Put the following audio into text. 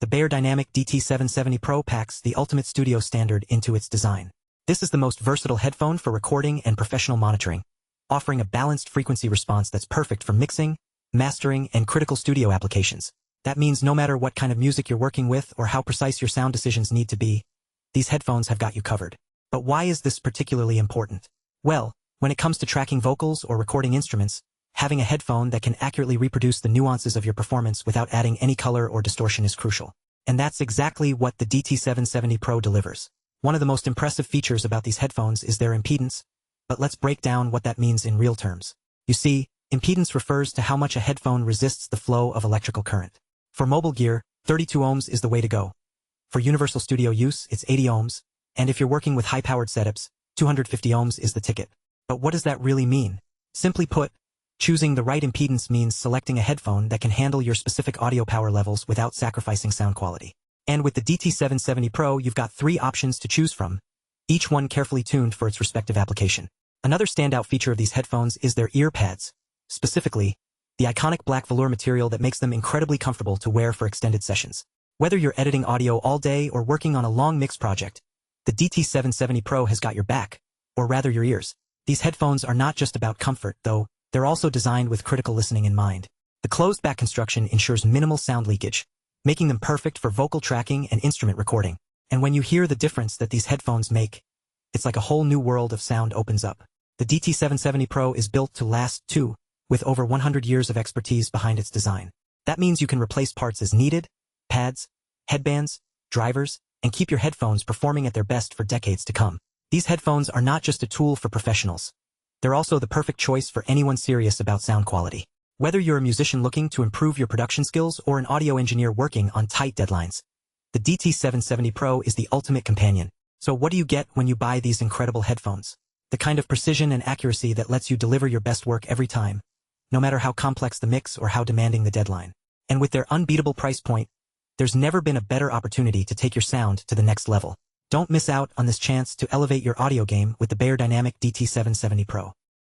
The beyerdynamic DT770 Pro packs the ultimate studio standard into its design. This is the most versatile headphone for recording and professional monitoring, offering a balanced frequency response that's perfect for mixing, mastering, and critical studio applications. That means no matter what kind of music you're working with or how precise your sound decisions need to be, these headphones have got you covered. But why is this particularly important? Well, when it comes to tracking vocals or recording instruments, having a headphone that can accurately reproduce the nuances of your performance without adding any color or distortion is crucial. And that's exactly what the DT770 Pro delivers. One of the most impressive features about these headphones is their impedance, but let's break down what that means in real terms. You see, impedance refers to how much a headphone resists the flow of electrical current. For mobile gear, 32 ohms is the way to go. For universal studio use, it's 80 ohms, and if you're working with high-powered setups, 250 ohms is the ticket. But what does that really mean? Simply put, choosing the right impedance means selecting a headphone that can handle your specific audio power levels without sacrificing sound quality. And with the DT770 Pro, you've got 3 options to choose from, each one carefully tuned for its respective application. Another standout feature of these headphones is their ear pads, specifically, the iconic black velour material that makes them incredibly comfortable to wear for extended sessions. Whether you're editing audio all day or working on a long mix project, the DT770 Pro has got your back, or rather your ears. These headphones are not just about comfort, though, they're also designed with critical listening in mind. The closed-back construction ensures minimal sound leakage, making them perfect for vocal tracking and instrument recording. And when you hear the difference that these headphones make, it's like a whole new world of sound opens up. The DT770 Pro is built to last too, with over 100 years of expertise behind its design. That means you can replace parts as needed, pads, headbands, drivers, and keep your headphones performing at their best for decades to come. These headphones are not just a tool for professionals. They're also the perfect choice for anyone serious about sound quality. Whether you're a musician looking to improve your production skills or an audio engineer working on tight deadlines, the DT770 Pro is the ultimate companion. So what do you get when you buy these incredible headphones? The kind of precision and accuracy that lets you deliver your best work every time, no matter how complex the mix or how demanding the deadline. And with their unbeatable price point, there's never been a better opportunity to take your sound to the next level. Don't miss out on this chance to elevate your audio game with the beyerdynamic DT770 Pro.